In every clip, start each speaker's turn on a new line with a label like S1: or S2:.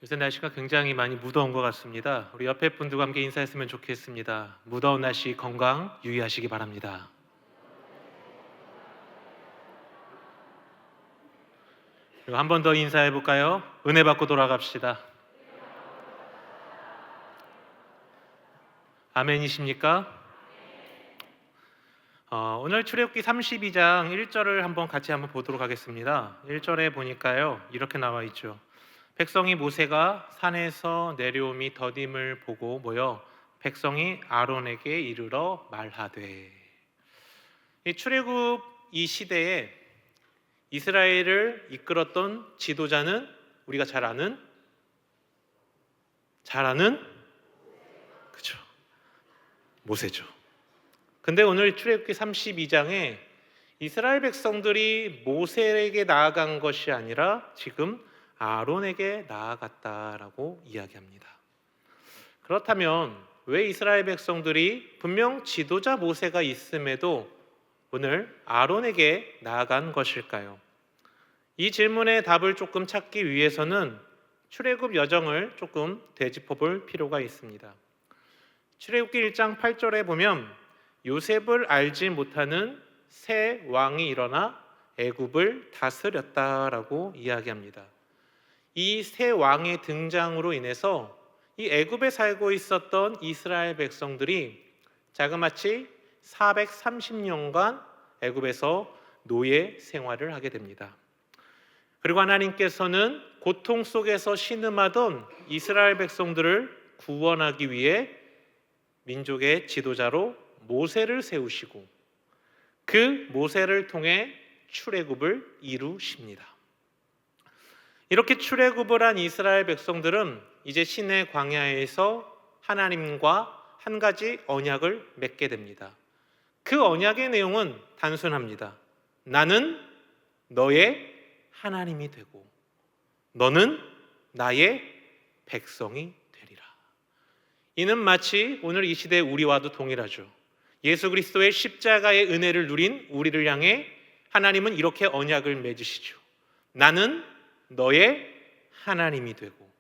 S1: 요새 날씨가 굉장히 많이 무더운 것 같습니다. 우리 옆에 분들과 함께 인사했으면 좋겠습니다. 무더운 날씨 건강 유의하시기 바랍니다. 그리고 한 번 더 인사해 볼까요? 은혜 받고 돌아갑시다. 아멘이십니까? 오늘 출애굽기 32장 1절을 같이 보도록 하겠습니다. 1절에 보니까요, 이렇게 나와 있죠. 백성이 모세가 산에서 내려옴이 더딤을 보고 모여 백성이 아론에게 이르러 말하되. 이 출애굽 이 시대에 이스라엘을 이끌었던 지도자는 우리가 잘 아는 그죠, 모세죠. 근데 오늘 출애굽기 32장에 이스라엘 백성들이 모세에게 나아간 것이 아니라 지금 아론에게 나아갔다라고 이야기합니다. 그렇다면 왜 이스라엘 백성들이 분명 지도자 모세가 있음에도 오늘 아론에게 나아간 것일까요? 이 질문의 답을 조금 찾기 위해서는 출애굽 여정을 조금 되짚어 볼 필요가 있습니다. 출애굽기 1장 8절에 보면 요셉을 알지 못하는 새 왕이 일어나 애굽을 다스렸다라고 이야기합니다. 이 새 왕의 등장으로 인해서 이 애굽에 살고 있었던 이스라엘 백성들이 자그마치 430년간 애굽에서 노예 생활을 하게 됩니다. 그리고 하나님께서는 고통 속에서 신음하던 이스라엘 백성들을 구원하기 위해 민족의 지도자로 모세를 세우시고 그 모세를 통해 출애굽을 이루십니다. 이렇게 출애굽을 한 이스라엘 백성들은 이제 시내 광야에서 하나님과 한 가지 언약을 맺게 됩니다. 그 언약의 내용은 단순합니다. 나는 너의 하나님이 되고 너는 나의 백성이 되리라. 이는 마치 오늘 이 시대 우리와도 동일하죠. 예수 그리스도의 십자가의 은혜를 누린 우리를 향해 하나님은 이렇게 언약을 맺으시죠. 나는 너의 하나님이 되고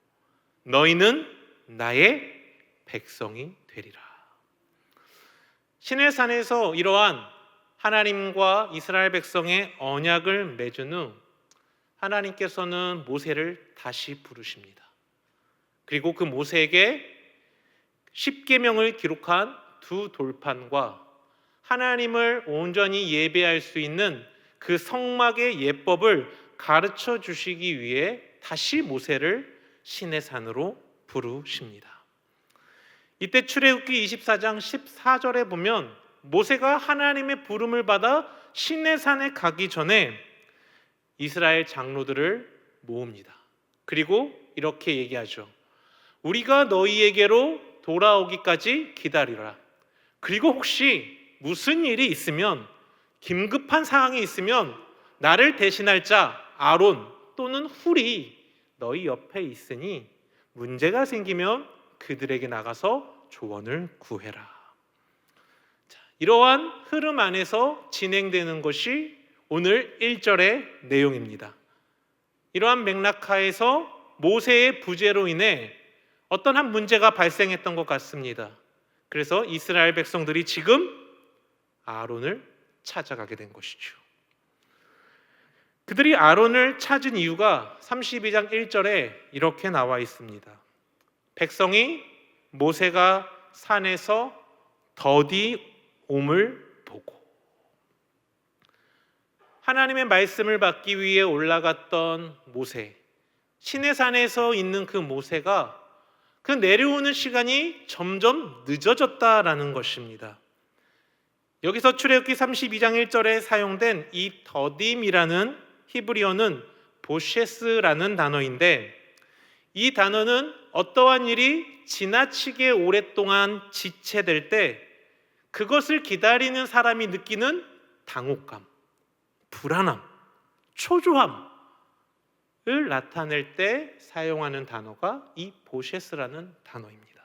S1: 너희는 나의 백성이 되리라. 시내산에서 이러한 하나님과 이스라엘 백성의 언약을 맺은 후 하나님께서는 모세를 다시 부르십니다. 그리고 그 모세에게 십계명을 기록한 두 돌판과 하나님을 온전히 예배할 수 있는 그 성막의 예법을 가르쳐 주시기 위해 다시 모세를 시내산으로 부르십니다. 이때 출애굽기 24장 14절에 보면 모세가 하나님의 부름을 받아 시내산에 가기 전에 이스라엘 장로들을 모읍니다. 그리고 이렇게 얘기하죠. 우리가 너희에게로 돌아오기까지 기다리라. 그리고 혹시 무슨 일이 있으면, 긴급한 상황이 있으면 나를 대신할 자 아론 또는 훌이 너희 옆에 있으니 문제가 생기면 그들에게 나가서 조언을 구해라. 이러한 흐름 안에서 진행되는 것이 오늘 1절의 내용입니다. 이러한 맥락하에서 모세의 부재로 인해 어떤 한 문제가 발생했던 것 같습니다. 그래서 이스라엘 백성들이 지금 아론을 찾아가게 된 것이죠. 그들이 아론을 찾은 이유가 32장 1절에 이렇게 나와 있습니다. 백성이 모세가 산에서 더디 옴을 보고. 하나님의 말씀을 받기 위해 올라갔던 모세, 시내산에서 있는 그 모세가 그 내려오는 시간이 점점 늦어졌다라는 것입니다. 여기서 출애굽기 32장 1절에 사용된 이 더딤이라는 히브리어는 보셰스라는 단어인데, 이 단어는 어떠한 일이 지나치게 오랫동안 지체될 때 그것을 기다리는 사람이 느끼는 당혹감, 불안함, 초조함을 나타낼 때 사용하는 단어가 이 보셰스라는 단어입니다.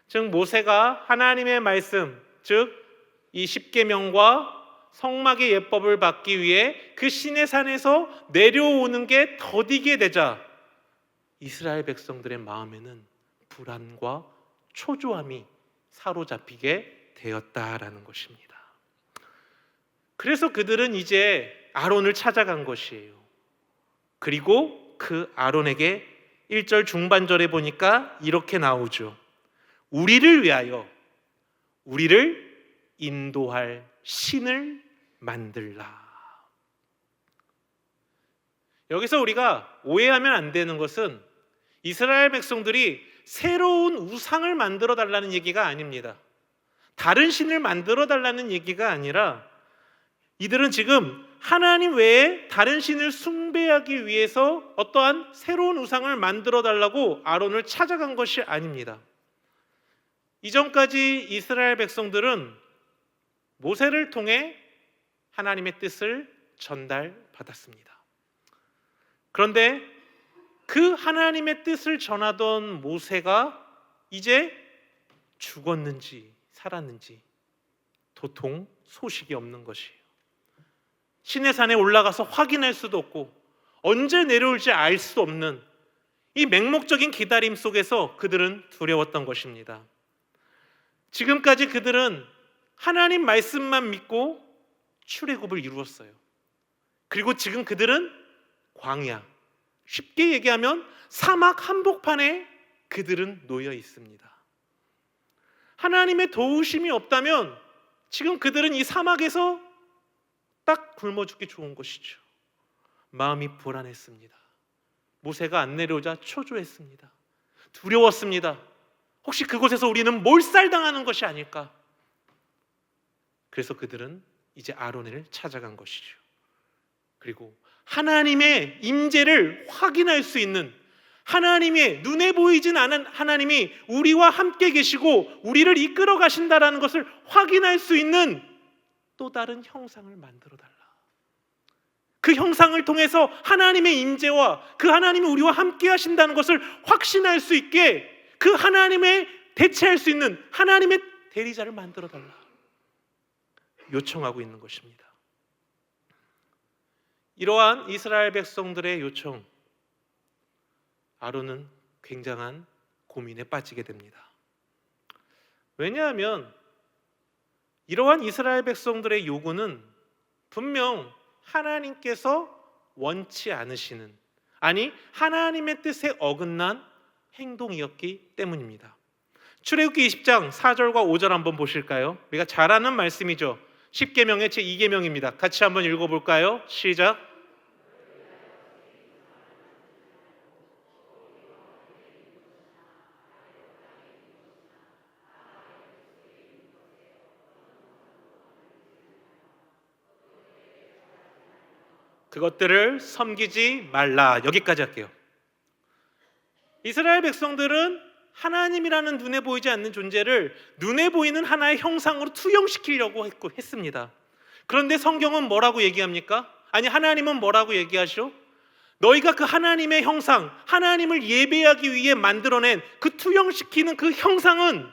S1: 즉 모세가 하나님의 말씀, 즉 이 십계명과 성막의 예법을 받기 위해 그 시내산에서 내려오는 게 더디게 되자 이스라엘 백성들의 마음에는 불안과 초조함이 사로잡히게 되었다라는 것입니다. 그래서 그들은 이제 아론을 찾아간 것이에요. 그리고 그 아론에게 1절 중반절에 보니까 이렇게 나오죠. 우리를 위하여 우리를 인도할 신을 만들라. 여기서 우리가 오해하면 안 되는 것은 이스라엘 백성들이 새로운 우상을 만들어 달라는 얘기가 아닙니다. 다른 신을 만들어 달라는 얘기가 아니라 이들은 지금 하나님 외에 다른 신을 숭배하기 위해서 어떠한 새로운 우상을 만들어 달라고 아론을 찾아간 것이 아닙니다. 이전까지 이스라엘 백성들은 모세를 통해 하나님의 뜻을 전달받았습니다. 그런데 그 하나님의 뜻을 전하던 모세가 이제 죽었는지 살았는지 도통 소식이 없는 것이에요. 시내산에 올라가서 확인할 수도 없고 언제 내려올지 알 수 없는 이 맹목적인 기다림 속에서 그들은 두려웠던 것입니다. 지금까지 그들은 하나님 말씀만 믿고 출애굽을 이루었어요. 그리고 지금 그들은 광야, 쉽게 얘기하면 사막 한복판에 그들은 놓여 있습니다. 하나님의 도우심이 없다면 지금 그들은 이 사막에서 딱 굶어 죽기 좋은 것이죠. 마음이 불안했습니다. 모세가 안 내려오자 초조했습니다. 두려웠습니다. 혹시 그곳에서 우리는 몰살당하는 것이 아닐까? 그래서 그들은 이제 아론을 찾아간 것이죠. 그리고 하나님의 임재를 확인할 수 있는, 하나님의 눈에 보이진 않은 하나님이 우리와 함께 계시고 우리를 이끌어 가신다라는 것을 확인할 수 있는 또 다른 형상을 만들어 달라. 그 형상을 통해서 하나님의 임재와 그 하나님이 우리와 함께 하신다는 것을 확신할 수 있게 그 하나님의 대체할 수 있는 하나님의 대리자를 만들어 달라 요청하고 있는 것입니다. 이러한 이스라엘 백성들의 요청, 아론은 굉장한 고민에 빠지게 됩니다. 왜냐하면 이러한 이스라엘 백성들의 요구는 분명 하나님께서 원치 않으시는, 아니 하나님의 뜻에 어긋난 행동이었기 때문입니다. 출애굽기 20장 4절과 5절 한번 보실까요? 우리가 잘 아는 말씀이죠. 10계명의 제2계명입니다. 같이 한번 읽어볼까요? 시작. 그것들을 섬기지 말라. 여기까지 할게요. 이스라엘 백성들은 하나님이라는 눈에 보이지 않는 존재를 눈에 보이는 하나의 형상으로 투영시키려고 했습니다. 그런데 성경은 뭐라고 얘기합니까? 아니, 하나님은 뭐라고 얘기하시오? 너희가 그 하나님의 형상, 하나님을 예배하기 위해 만들어낸 그 투영시키는 그 형상은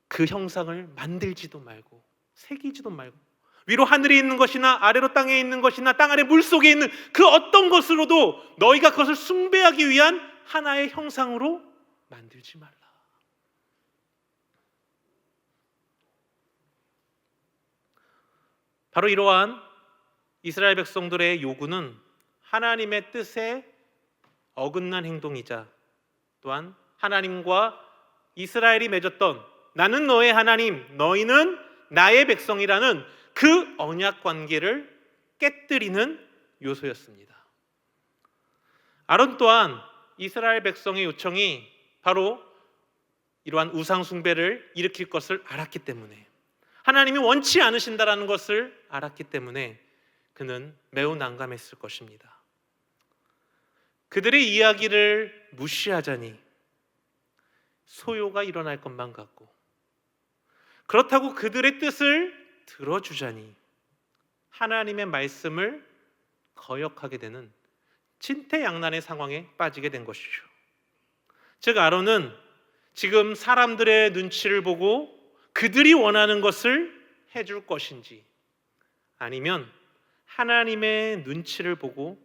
S1: 그 형상을 만들지도 말고 새기지도 말고 위로 하늘에 있는 것이나 아래로 땅에 있는 것이나 땅 아래 물속에 있는 그 어떤 것으로도 너희가 그것을 숭배하기 위한 하나의 형상으로 만들지 말라. 바로 이러한 이스라엘 백성들의 요구는 하나님의 뜻에 어긋난 행동이자 또한 하나님과 이스라엘이 맺었던 나는 너의 하나님, 너희는 나의 백성이라는 그 언약 관계를 깨뜨리는 요소였습니다. 아론 또한 이스라엘 백성의 요청이 바로 이러한 우상 숭배를 일으킬 것을 알았기 때문에, 하나님이 원치 않으신다라는 것을 알았기 때문에 그는 매우 난감했을 것입니다. 그들의 이야기를 무시하자니 소요가 일어날 것만 같고, 그렇다고 그들의 뜻을 들어주자니 하나님의 말씀을 거역하게 되는 진퇴양난의 상황에 빠지게 된 것이죠. 즉 아론은 지금 사람들의 눈치를 보고 그들이 원하는 것을 해줄 것인지, 아니면 하나님의 눈치를 보고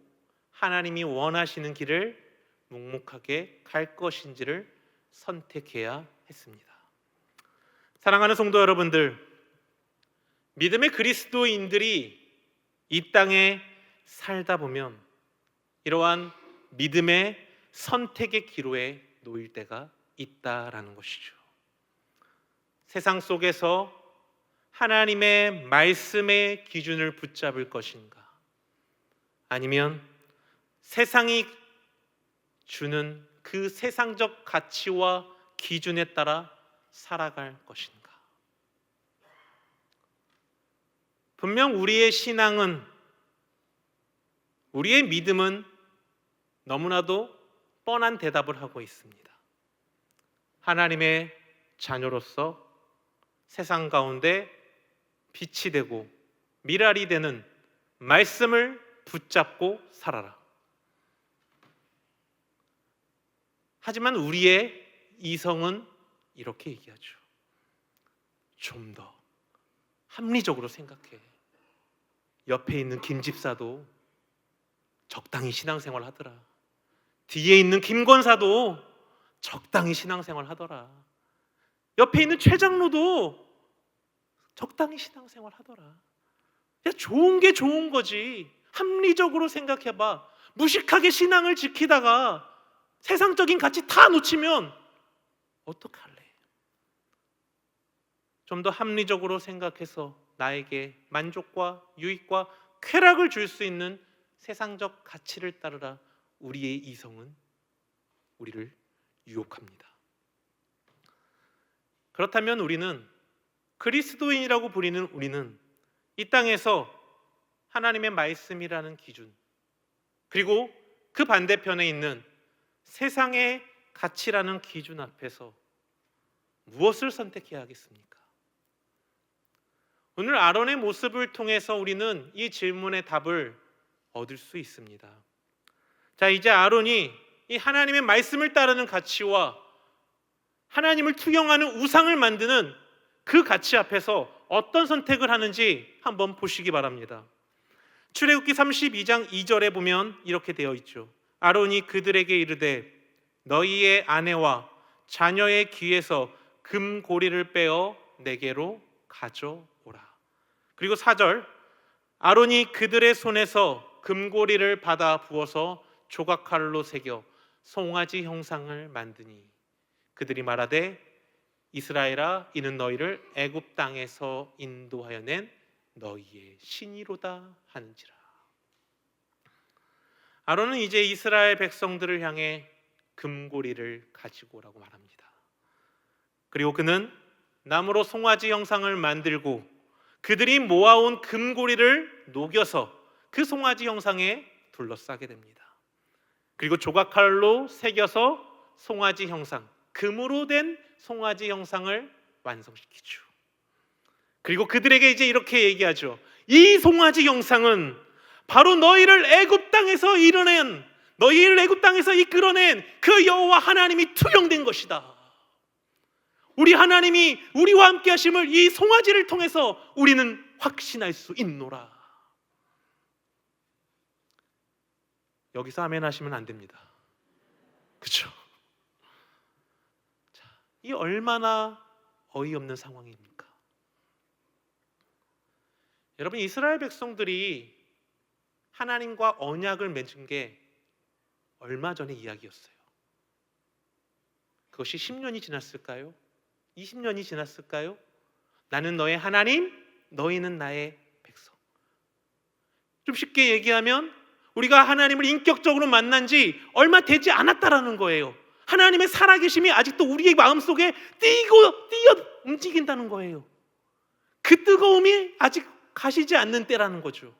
S1: 하나님이 원하시는 길을 묵묵하게 갈 것인지를 선택해야 했습니다. 사랑하는 성도 여러분들, 믿음의 그리스도인들이 이 땅에 살다 보면 이러한 믿음의 선택의 기로에 놓일 때가 있다라는 것이죠. 세상 속에서 하나님의 말씀의 기준을 붙잡을 것인가, 아니면 세상이 주는 그 세상적 가치와 기준에 따라 살아갈 것인가. 분명 우리의 신앙은, 우리의 믿음은 너무나도 뻔한 대답을 하고 있습니다. 하나님의 자녀로서 세상 가운데 빛이 되고 미랄이 되는 말씀을 붙잡고 살아라. 하지만 우리의 이성은 이렇게 얘기하죠. 좀 더 합리적으로 생각해. 옆에 있는 김 집사도 적당히 신앙생활 하더라. 뒤에 있는 김 권사도 적당히 신앙생활 하더라. 옆에 있는 최 장로도 적당히 신앙생활 하더라. 야, 좋은 게 좋은 거지. 합리적으로 생각해봐. 무식하게 신앙을 지키다가 세상적인 가치 다 놓치면 어떡할래? 좀 더 합리적으로 생각해서 나에게 만족과 유익과 쾌락을 줄 수 있는 세상적 가치를 따르라. 우리의 이성은 우리를 유혹합니다. 그렇다면 우리는, 그리스도인이라고 부리는 우리는 이 땅에서 하나님의 말씀이라는 기준, 그리고 그 반대편에 있는 세상의 가치라는 기준 앞에서 무엇을 선택해야 하겠습니까? 오늘 아론의 모습을 통해서 우리는 이 질문의 답을 얻을 수 있습니다. 자, 이제 아론이 이 하나님의 말씀을 따르는 가치와 하나님을 투영하는 우상을 만드는 그 가치 앞에서 어떤 선택을 하는지 한번 보시기 바랍니다. 출애굽기 32장 2절에 보면 이렇게 되어 있죠. 아론이 그들에게 이르되 너희의 아내와 자녀의 귀에서 금고리를 빼어 내게로 가져오라. 그리고 4절, 아론이 그들의 손에서 금고리를 받아 부어서 조각칼로 새겨 송아지 형상을 만드니 그들이 말하되 이스라엘아, 이는 너희를 애굽 땅에서 인도하여 낸 너희의 신이로다 하는지라. 아론은 이제 이스라엘 백성들을 향해 금고리를 가지고 오라고 말합니다. 그리고 그는 나무로 송아지 형상을 만들고 그들이 모아온 금고리를 녹여서 그 송아지 형상에 둘러싸게 됩니다. 그리고 조각칼로 새겨서 송아지 형상, 금으로 된 송아지 형상을 완성시키죠. 그리고 그들에게 이제 이렇게 얘기하죠. 이 송아지 형상은 바로 너희를 애굽 땅에서 이뤄낸, 너희를 애굽 땅에서 이끌어낸 그 여호와 하나님이 투영된 것이다. 우리 하나님이 우리와 함께 하심을 이 송아지를 통해서 우리는 확신할 수 있노라. 여기서 아멘 하시면 안 됩니다. 그렇죠? 자, 이 얼마나 어이없는 상황입니까? 여러분, 이스라엘 백성들이 하나님과 언약을 맺은 게 얼마 전의 이야기였어요. 그것이 10년이 지났을까요? 20년이 지났을까요? 나는 너의 하나님, 너희는 나의 백성. 좀 쉽게 얘기하면 우리가 하나님을 인격적으로 만난 지 얼마 되지 않았다라는 거예요. 하나님의 살아계심이 아직도 우리의 마음속에 뛰어 움직인다는 거예요. 그 뜨거움이 아직 가시지 않는 때라는 거죠.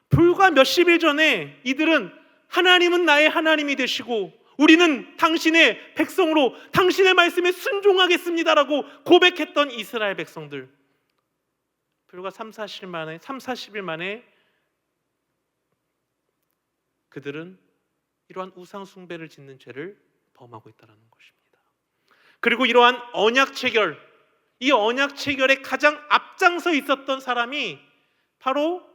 S1: 불과 몇십 일 전에 이들은 하나님은 나의 하나님이 되시고 우리는 당신의 백성으로 당신의 말씀에 순종하겠습니다라고 고백했던 이스라엘 백성들, 불과 3-40일 만에 그들은 이러한 우상 숭배를 짓는 죄를 범하고 있다는 것입니다. 그리고 이러한 언약 체결, 이 언약 체결에 가장 앞장서 있었던 사람이 바로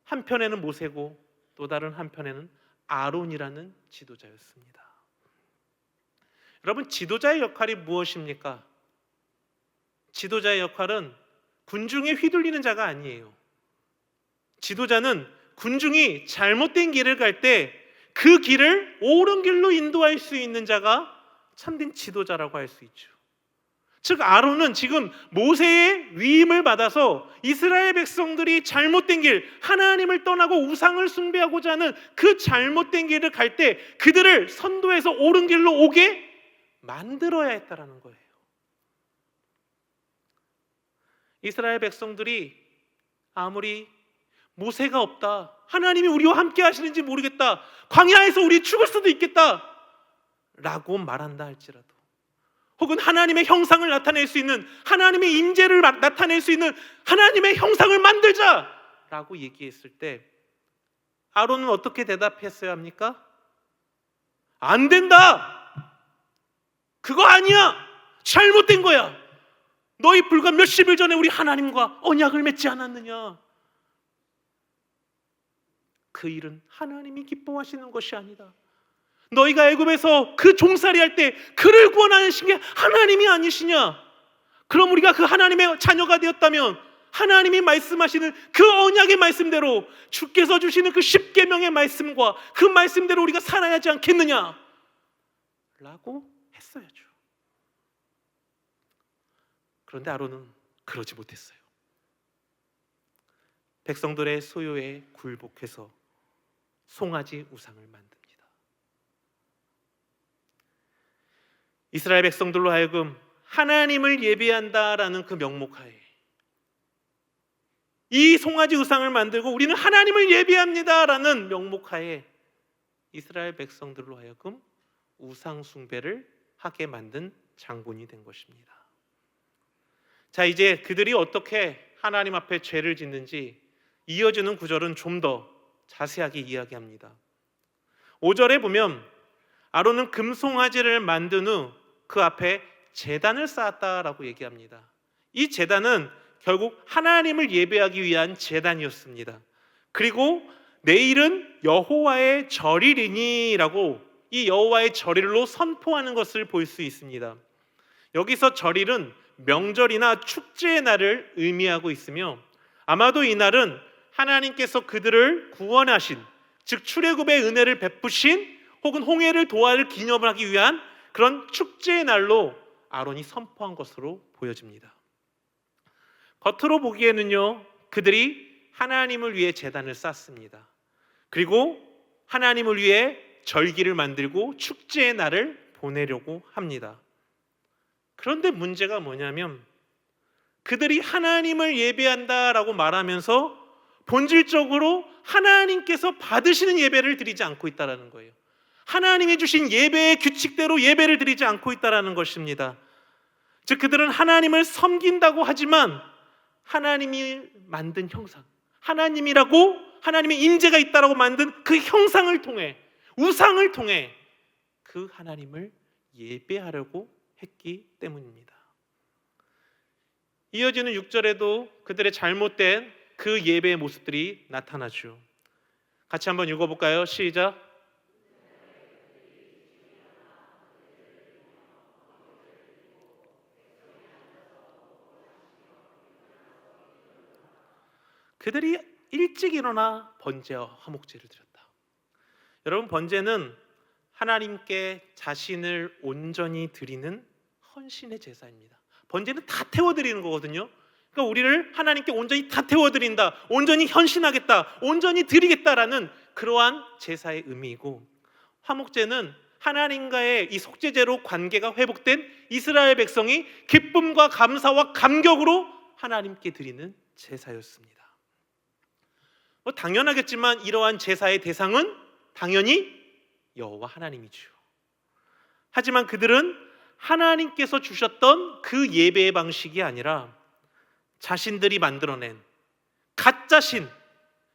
S1: 한편에는 모세고 또 다른 한편에는 아론이라는 지도자였습니다. 여러분, 지도자의 역할이 무엇입니까? 지도자의 역할은 군중에 휘둘리는 자가 아니에요. 지도자는 군중이 잘못된 길을 갈 때 그 길을 옳은 길로 인도할 수 있는 자가 참된 지도자라고 할 수 있죠. 즉 아론은 지금 모세의 위임을 받아서 이스라엘 백성들이 잘못된 길, 하나님을 떠나고 우상을 숭배하고자 하는 그 잘못된 길을 갈 때 그들을 선도해서 옳은 길로 오게 만들어야 했다라는 거예요. 이스라엘 백성들이 아무리 모세가 없다, 하나님이 우리와 함께 하시는지 모르겠다, 광야에서 우리 죽을 수도 있겠다 라고 말한다 할지라도, 혹은 하나님의 형상을 나타낼 수 있는, 하나님의 임재를 나타낼 수 있는 하나님의 형상을 만들자 라고 얘기했을 때 아론은 어떻게 대답했어야 합니까? 안 된다, 그거 아니야, 잘못된 거야, 너희 불과 몇십 일 전에 우리 하나님과 언약을 맺지 않았느냐, 그 일은 하나님이 기뻐하시는 것이 아니다, 너희가 애굽에서 그 종살이 할 때 그를 구원하신 게 하나님이 아니시냐? 그럼 우리가 그 하나님의 자녀가 되었다면 하나님이 말씀하시는 그 언약의 말씀대로, 주께서 주시는 그 십계명의 말씀과 그 말씀대로 우리가 살아야 하지 않겠느냐? 라고 했어야죠. 그런데 아론은 그러지 못했어요. 백성들의 소요에 굴복해서 송아지 우상을 만듭니다. 이스라엘 백성들로 하여금 하나님을 예배한다라는 그 명목하에 이 송아지 우상을 만들고 우리는 하나님을 예배합니다라는 명목하에 이스라엘 백성들로 하여금 우상 숭배를 하게 만든 장본이 된 것입니다. 자, 이제 그들이 어떻게 하나님 앞에 죄를 짓는지 이어지는 구절은 좀 더 자세하게 이야기합니다. 5절에 보면 아론은 금송아지를 만든 후 그 앞에 제단을 쌓았다라고 얘기합니다. 이 제단은 결국 하나님을 예배하기 위한 제단이었습니다. 그리고 내일은 여호와의 절일이니라고 이 여호와의 절일로 선포하는 것을 볼 수 있습니다. 여기서 절일은 명절이나 축제의 날을 의미하고 있으며 아마도 이 날은 하나님께서 그들을 구원하신, 즉 출애굽의 은혜를 베푸신 혹은 홍해를 도하를 기념하기 위한 그런 축제의 날로 아론이 선포한 것으로 보여집니다. 겉으로 보기에는요, 그들이 하나님을 위해 제단을 쌓습니다. 그리고 하나님을 위해 절기를 만들고 축제의 날을 보내려고 합니다. 그런데 문제가 뭐냐면 그들이 하나님을 예배한다라고 말하면서 본질적으로 하나님께서 받으시는 예배를 드리지 않고 있다는 거예요. 하나님이 주신 예배의 규칙대로 예배를 드리지 않고 있다는 것입니다. 즉 그들은 하나님을 섬긴다고 하지만 하나님이 만든 형상, 하나님이라고, 하나님의 임재가 있다라고 만든 그 형상을 통해, 우상을 통해 그 하나님을 예배하려고 했기 때문입니다. 이어지는 6절에도 그들의 잘못된 그 예배의 모습들이 나타나죠. 같이 한번 읽어볼까요? 시작. 그들이 일찍 일어나 번제와 화목제를 드렸다. 여러분, 번제는 하나님께 자신을 온전히 드리는 헌신의 제사입니다. 번제는 다 태워드리는 거거든요. 그러니까 우리를 하나님께 온전히 다 태워드린다, 온전히 헌신하겠다, 온전히 드리겠다라는 그러한 제사의 의미이고, 화목제는 하나님과의 이 속죄제로 관계가 회복된 이스라엘 백성이 기쁨과 감사와 감격으로 하나님께 드리는 제사였습니다. 당연하겠지만 이러한 제사의 대상은 당연히 여호와 하나님이죠. 하지만 그들은 하나님께서 주셨던 그 예배의 방식이 아니라 자신들이 만들어낸 가짜신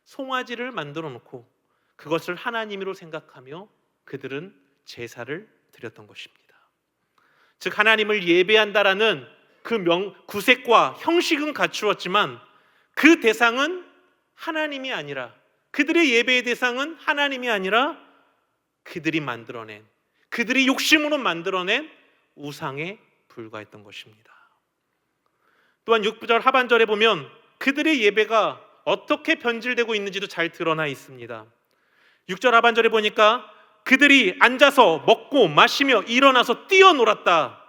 S1: 송아지를 만들어 놓고 그것을 하나님으로 생각하며 그들은 제사를 드렸던 것입니다. 즉 하나님을 예배한다라는 그 구색과 형식은 갖추었지만 그 대상은 하나님이 아니라 그들의 예배의 대상은 하나님이 아니라 그들이 만들어낸, 그들이 욕심으로 만들어낸 우상에 불과했던 것입니다. 또한 6절 하반절에 보면 그들의 예배가 어떻게 변질되고 있는지도 잘 드러나 있습니다. 6절 하반절에 보니까 그들이 앉아서 먹고 마시며 일어나서 뛰어놀았다.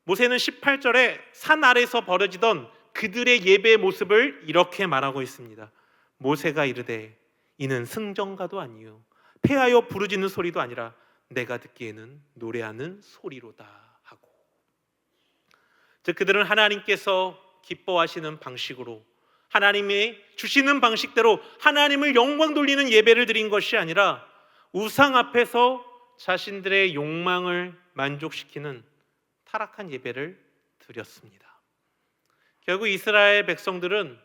S1: 모세는 18절에 산 아래서 벌어지던 그들의 예배의 모습을 이렇게 말하고 있습니다. 모세가 이르되 이는 승전가도 아니요 패하여 부르짖는 소리도 아니라 내가 듣기에는 노래하는 소리로다 하고, 즉 그들은 하나님께서 기뻐하시는 방식으로, 하나님이 주시는 방식대로 하나님을 영광 돌리는 예배를 드린 것이 아니라 우상 앞에서 자신들의 욕망을 만족시키는 타락한 예배를 드렸습니다. 결국 이스라엘 백성들은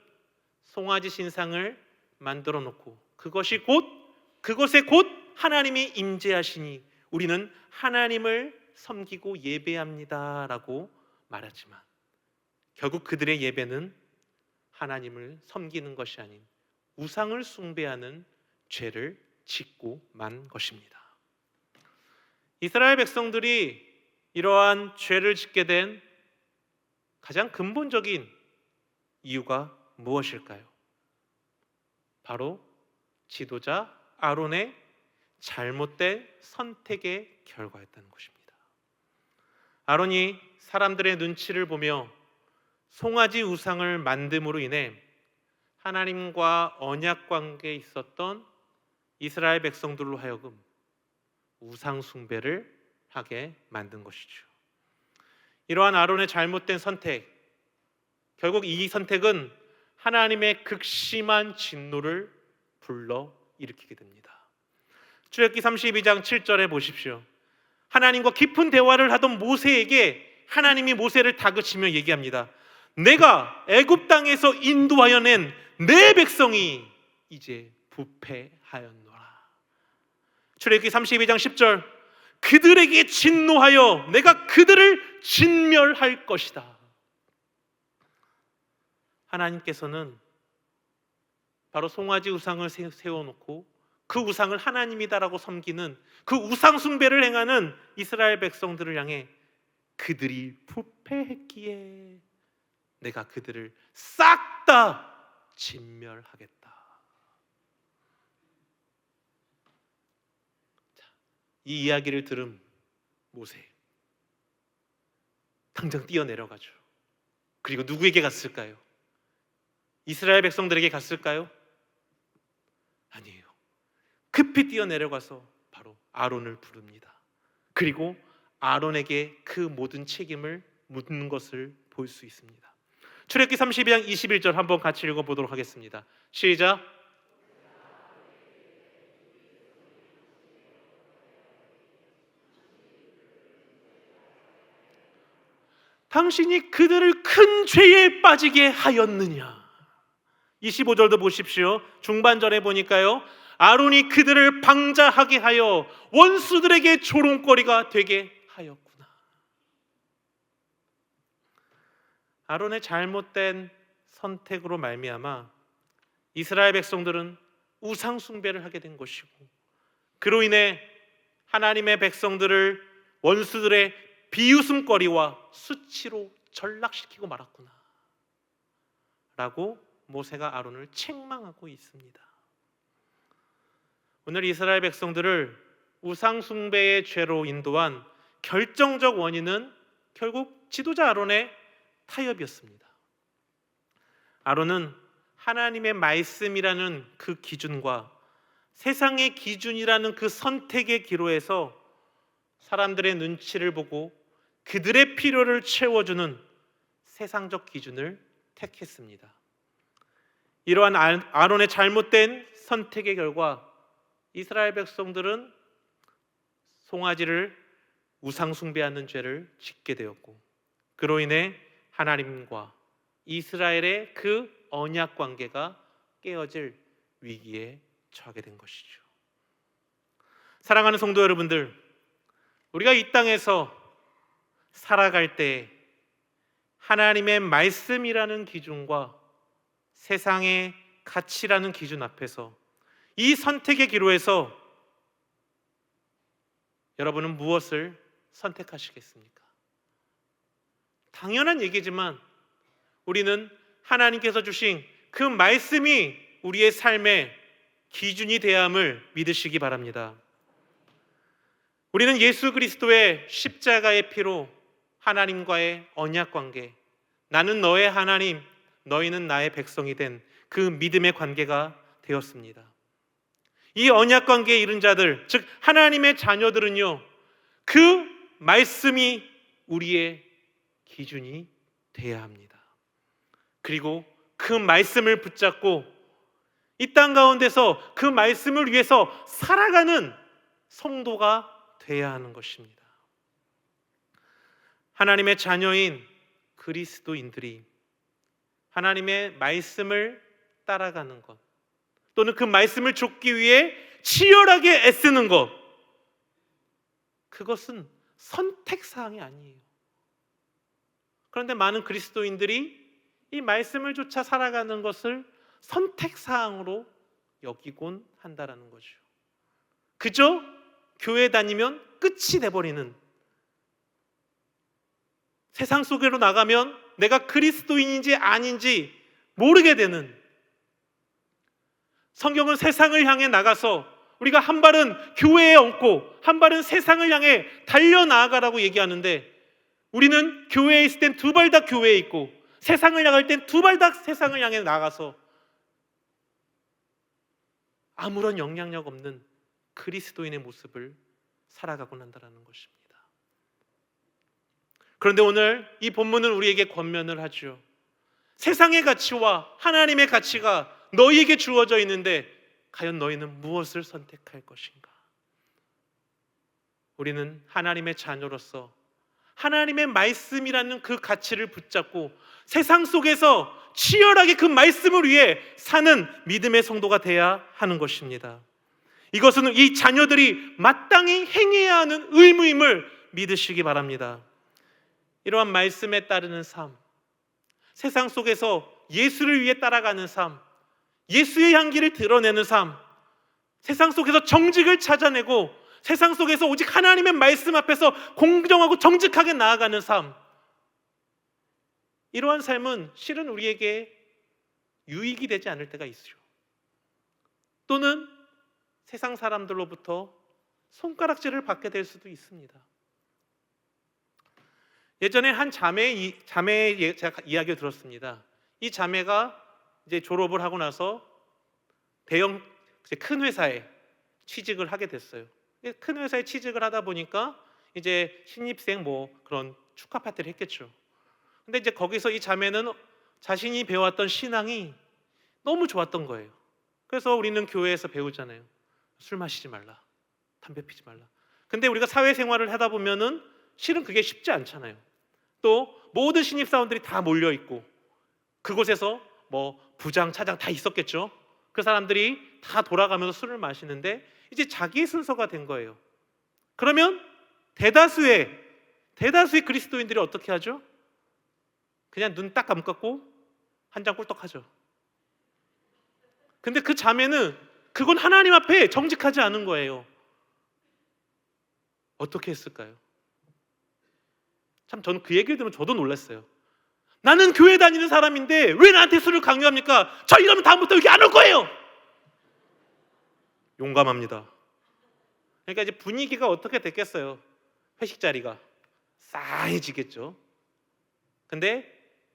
S1: 송아지 신상을 만들어 놓고 그것에 곧 하나님이 임재하시니 우리는 하나님을 섬기고 예배합니다 라고 말하지만, 결국 그들의 예배는 하나님을 섬기는 것이 아닌 우상을 숭배하는 죄를 짓고 만 것입니다. 이스라엘 백성들이 이러한 죄를 짓게 된 가장 근본적인 이유가 무엇일까요? 바로 지도자 아론의 잘못된 선택의 결과였다는 것입니다. 아론이 사람들의 눈치를 보며 송아지 우상을 만듦으로 인해 하나님과 언약 관계에 있었던 이스라엘 백성들로 하여금 우상 숭배를 하게 만든 것이죠. 이러한 아론의 잘못된 선택, 결국 이 선택은 하나님의 극심한 진노를 불러 일으키게 됩니다. 출애굽기 32장 7절에 보십시오. 하나님과 깊은 대화를 하던 모세에게 하나님이 모세를 다그치며 얘기합니다. 내가 애굽 땅에서 인도하여 낸 내 백성이 이제 부패하였노라. 출애굽기 32장 10절, 그들에게 진노하여 내가 그들을 진멸할 것이다. 하나님께서는 바로 송아지 우상을 세워놓고 그 우상을 하나님이다라고 섬기는, 그 우상 숭배를 행하는 이스라엘 백성들을 향해 그들이 부패했기에 내가 그들을 싹 다 진멸하겠다. 이 이야기를 들은 모세, 당장 뛰어내려가죠. 그리고 누구에게 갔을까요? 이스라엘 백성들에게 갔을까요? 아니에요. 급히 뛰어내려가서 바로 아론을 부릅니다. 그리고 아론에게 그 모든 책임을 묻는 것을 볼 수 있습니다. 출애굽기 32장 21절 한번 같이 읽어보도록 하겠습니다. 시작. 당신이 그들을 큰 죄에 빠지게 하였느냐. 25절도 보십시오. 중반절에 보니까요, 아론이 그들을 방자하게 하여 원수들에게 조롱거리가 되게 하였구나. 아론의 잘못된 선택으로 말미암아 이스라엘 백성들은 우상 숭배를 하게 된 것이고, 그로 인해 하나님의 백성들을 원수들의 비웃음거리와 수치로 전락시키고 말았구나 라고 모세가 아론을 책망하고 있습니다. 오늘 이스라엘 백성들을 우상 숭배의 죄로 인도한 결정적 원인은 결국 지도자 아론의 타협이었습니다. 아론은 하나님의 말씀이라는 그 기준과 세상의 기준이라는 그 선택의 기로에서 사람들의 눈치를 보고 그들의 필요를 채워주는 세상적 기준을 택했습니다. 이러한 아론의 잘못된 선택의 결과 이스라엘 백성들은 송아지를 우상 숭배하는 죄를 짓게 되었고, 그로 인해 하나님과 이스라엘의 그 언약 관계가 깨어질 위기에 처하게 된 것이죠. 사랑하는 성도 여러분들, 우리가 이 땅에서 살아갈 때 하나님의 말씀이라는 기준과 세상의 가치라는 기준 앞에서 이 선택의 기로에서 여러분은 무엇을 선택하시겠습니까? 당연한 얘기지만 우리는 하나님께서 주신 그 말씀이 우리의 삶의 기준이 되어야 함을 믿으시기 바랍니다. 우리는 예수 그리스도의 십자가의 피로 하나님과의 언약 관계, 나는 너의 하나님, 너희는 나의 백성이 된 그 믿음의 관계가 되었습니다. 이 언약 관계에 이른 자들, 즉 하나님의 자녀들은요, 그 말씀이 우리의 기준이 되어야 합니다. 그리고 그 말씀을 붙잡고 이 땅 가운데서 그 말씀을 위해서 살아가는 성도가 되어야 하는 것입니다. 하나님의 자녀인 그리스도인들이 하나님의 말씀을 따라가는 것, 또는 그 말씀을 좇기 위해 치열하게 애쓰는 것, 그것은 선택사항이 아니에요. 그런데 많은 그리스도인들이 이 말씀을 쫓아 살아가는 것을 선택사항으로 여기곤 한다라는 거죠. 그저 교회 다니면 끝이 돼버리는, 세상 속으로 나가면 내가 그리스도인인지 아닌지 모르게 되는, 성경은 세상을 향해 나가서 우리가 한 발은 교회에 얹고 한 발은 세상을 향해 달려나가라고 얘기하는데, 우리는 교회에 있을 땐 두 발 다 교회에 있고 세상을 나갈 땐 두 발 다 세상을 향해 나가서 아무런 영향력 없는 그리스도인의 모습을 살아가곤 한다는 것입니다. 그런데 오늘 이 본문은 우리에게 권면을 하죠. 세상의 가치와 하나님의 가치가 너희에게 주어져 있는데 과연 너희는 무엇을 선택할 것인가? 우리는 하나님의 자녀로서 하나님의 말씀이라는 그 가치를 붙잡고 세상 속에서 치열하게 그 말씀을 위해 사는 믿음의 성도가 되어야 하는 것입니다. 이것은 이 자녀들이 마땅히 행해야 하는 의무임을 믿으시기 바랍니다. 이러한 말씀에 따르는 삶, 세상 속에서 예수를 위해 따라가는 삶, 예수의 향기를 드러내는 삶, 세상 속에서 정직을 찾아내고 세상 속에서 오직 하나님의 말씀 앞에서 공정하고 정직하게 나아가는 삶, 이러한 삶은 실은 우리에게 유익이 되지 않을 때가 있죠. 또는 세상 사람들로부터 손가락질을 받게 될 수도 있습니다. 예전에 한 자매의 제가 이야기를 들었습니다. 이 자매가 이제 졸업을 하고 나서 대형 큰 회사에 취직을 하게 됐어요. 큰 회사에 취직을 하다 보니까 이제 신입생 그런 축하 파티를 했겠죠. 근데 이제 거기서 이 자매는 자신이 배워왔던 신앙이 너무 좋았던 거예요. 그래서 우리는 교회에서 배우잖아요. 술 마시지 말라, 담배 피지 말라. 근데 우리가 사회생활을 하다 보면은 실은 그게 쉽지 않잖아요. 또 모든 신입사원들이 다 몰려 있고 그곳에서 부장, 차장 다 있었겠죠. 그 사람들이 다 돌아가면서 술을 마시는데 이제 자기의 순서가 된 거예요. 그러면 대다수의 그리스도인들이 어떻게 하죠? 그냥 눈 딱 감고 한 장 꿀떡 하죠. 근데 그 자매는 그건 하나님 앞에 정직하지 않은 거예요. 어떻게 했을까요? 참 저는 그 얘기를 들으면 저도 놀랐어요. 나는 교회 다니는 사람인데 왜 나한테 술을 강요합니까? 저 이러면 다음부터 여기 안 올 거예요. 용감합니다. 그러니까 이제 분위기가 어떻게 됐겠어요? 회식 자리가 싸해지겠죠. 근데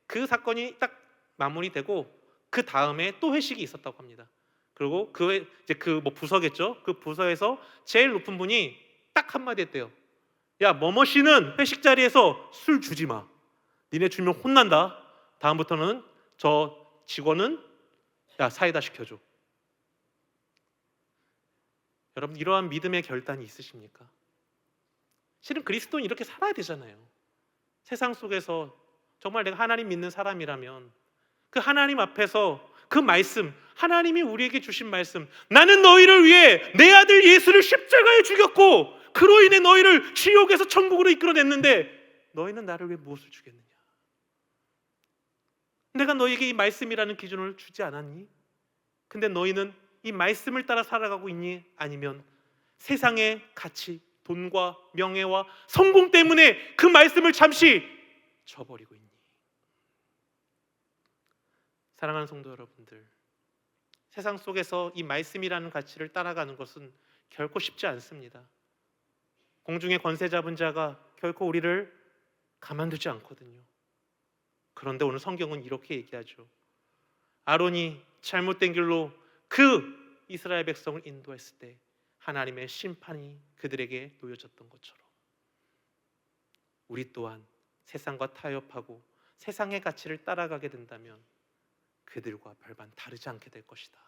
S1: 그 사건이 딱 마무리되고 그 다음에 또 회식이 있었다고 합니다. 그리고 부서겠죠. 그 부서에서 제일 높은 분이 딱 한마디 했대요. 야, 뭐뭐 씨는 회식 자리에서 술 주지 마. 니네 주면 혼난다. 다음부터는 저 직원은 사이다 시켜줘. 여러분, 이러한 믿음의 결단이 있으십니까? 실은 그리스도는 이렇게 살아야 되잖아요. 세상 속에서 정말 내가 하나님 믿는 사람이라면 그 하나님 앞에서 그 말씀, 하나님이 우리에게 주신 말씀, 나는 너희를 위해 내 아들 예수를 십자가에 죽였고 그로 인해 너희를 지옥에서 천국으로 이끌어냈는데 너희는 나를 위해 무엇을 주겠느냐? 내가 너희에게 이 말씀이라는 기준을 주지 않았니? 근데 너희는 이 말씀을 따라 살아가고 있니? 아니면 세상의 가치, 돈과 명예와 성공 때문에 그 말씀을 잠시 저버리고 있니? 사랑하는 성도 여러분들, 세상 속에서 이 말씀이라는 가치를 따라가는 것은 결코 쉽지 않습니다. 공중의 권세 잡은 자가 결코 우리를 가만두지 않거든요. 그런데 오늘 성경은 이렇게 얘기하죠. 아론이 잘못된 길로 그 이스라엘 백성을 인도했을 때 하나님의 심판이 그들에게 놓여졌던 것처럼 우리 또한 세상과 타협하고 세상의 가치를 따라가게 된다면 그들과 별반 다르지 않게 될 것이다.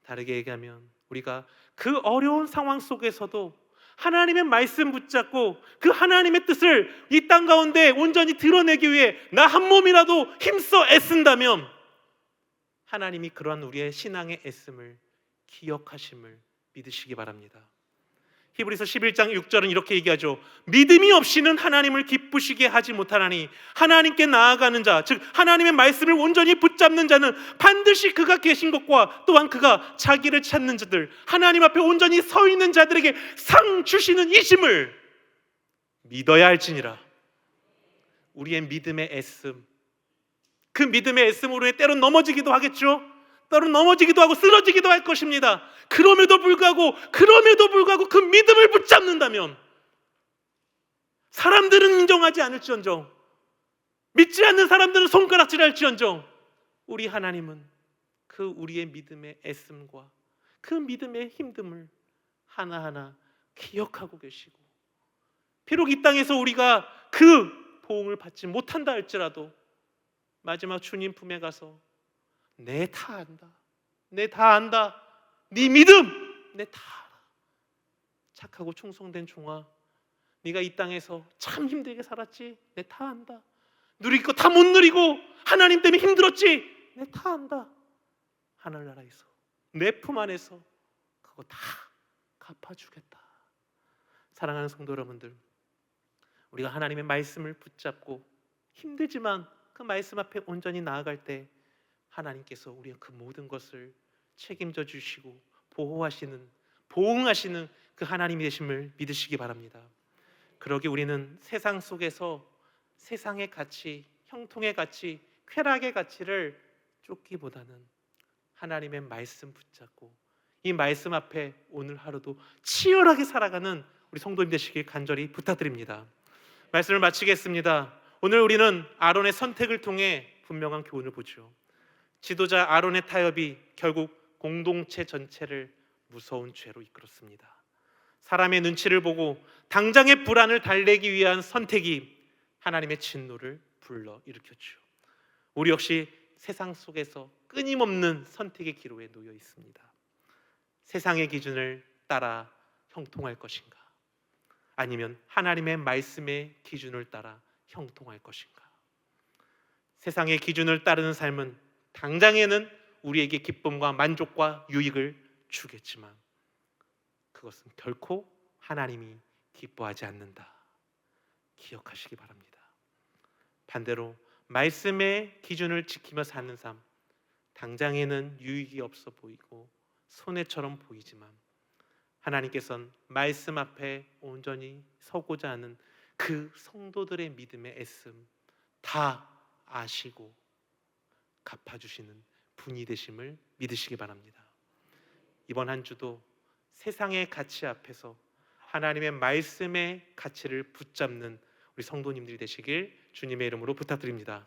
S1: 다르게 얘기하면 우리가 그 어려운 상황 속에서도 하나님의 말씀 붙잡고 그 하나님의 뜻을 이 땅 가운데 온전히 드러내기 위해 나 한 몸이라도 힘써 애쓴다면 하나님이 그러한 우리의 신앙의 애씀을 기억하심을 믿으시기 바랍니다. 히브리서 11장 6절은 이렇게 얘기하죠. 믿음이 없이는 하나님을 기쁘시게 하지 못하나니 하나님께 나아가는 자, 즉 하나님의 말씀을 온전히 붙잡는 자는 반드시 그가 계신 것과 또한 그가 자기를 찾는 자들, 하나님 앞에 온전히 서 있는 자들에게 상 주시는 이심을 믿어야 할지니라. 우리의 믿음의 애씀, 그 믿음의 애씀으로 때론 넘어지기도 하겠죠. 때론 넘어지기도 하고 쓰러지기도 할 것입니다. 그럼에도 불구하고 그 믿음을 붙잡는다면 사람들은 인정하지 않을지언정, 믿지 않는 사람들은 손가락질할지언정 우리 하나님은 그 우리의 믿음의 애씀과 그 믿음의 힘듦을 하나하나 기억하고 계시고, 비록 이 땅에서 우리가 그 보응을 받지 못한다 할지라도 마지막 주님 품에 가서 내 다 안다, 내 다 안다, 네 믿음 내 다 알아. 착하고 충성된 종아, 네가 이 땅에서 참 힘들게 살았지? 내 다 안다. 누릴 거 다 못 누리고 하나님 때문에 힘들었지? 내 다 안다. 하늘나라에서 내 품 안에서 그거 다 갚아주겠다. 사랑하는 성도 여러분들, 우리가 하나님의 말씀을 붙잡고 힘들지만 그 말씀 앞에 온전히 나아갈 때 하나님께서 우리의 그 모든 것을 책임져 주시고 보호하시는, 보응하시는 그 하나님이 되심을 믿으시기 바랍니다. 그러기 우리는 세상 속에서 세상의 가치, 형통의 가치, 쾌락의 가치를 쫓기보다는 하나님의 말씀 붙잡고 이 말씀 앞에 오늘 하루도 치열하게 살아가는 우리 성도님 되시길 간절히 부탁드립니다. 말씀을 마치겠습니다. 오늘 우리는 아론의 선택을 통해 분명한 교훈을 보죠. 지도자 아론의 타협이 결국 공동체 전체를 무서운 죄로 이끌었습니다. 사람의 눈치를 보고 당장의 불안을 달래기 위한 선택이 하나님의 진노를 불러 일으켰죠. 우리 역시 세상 속에서 끊임없는 선택의 기로에 놓여 있습니다. 세상의 기준을 따라 형통할 것인가? 아니면 하나님의 말씀의 기준을 따라 형통할 것인가? 세상의 기준을 따르는 삶은 당장에는 우리에게 기쁨과 만족과 유익을 주겠지만 그것은 결코 하나님이 기뻐하지 않는다. 기억하시기 바랍니다. 반대로 말씀의 기준을 지키며 사는 삶, 당장에는 유익이 없어 보이고 손해처럼 보이지만 하나님께서는 말씀 앞에 온전히 서고자 하는 그 성도들의 믿음의 애씀 다 아시고 갚아주시는 분이 되심을 믿으시기 바랍니다. 이번 한 주도 세상의 가치 앞에서 하나님의 말씀의 가치를 붙잡는 우리 성도님들이 되시길 주님의 이름으로 부탁드립니다.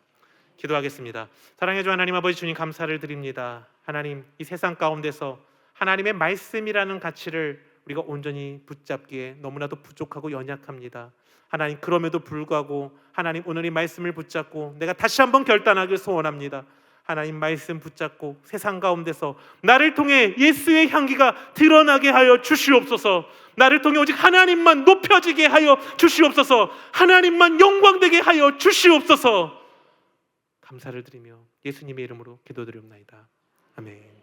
S1: 기도하겠습니다. 사랑해 주 하나님 아버지, 주님 감사를 드립니다. 하나님, 이 세상 가운데서 하나님의 말씀이라는 가치를 우리가 온전히 붙잡기에 너무나도 부족하고 연약합니다. 하나님, 그럼에도 불구하고 하나님 오늘 이 말씀을 붙잡고 내가 다시 한번 결단하길 소원합니다. 하나님 말씀 붙잡고 세상 가운데서 나를 통해 예수의 향기가 드러나게 하여 주시옵소서. 나를 통해 오직 하나님만 높여지게 하여 주시옵소서. 하나님만 영광되게 하여 주시옵소서. 감사를 드리며 예수님의 이름으로 기도드리옵나이다. 아멘.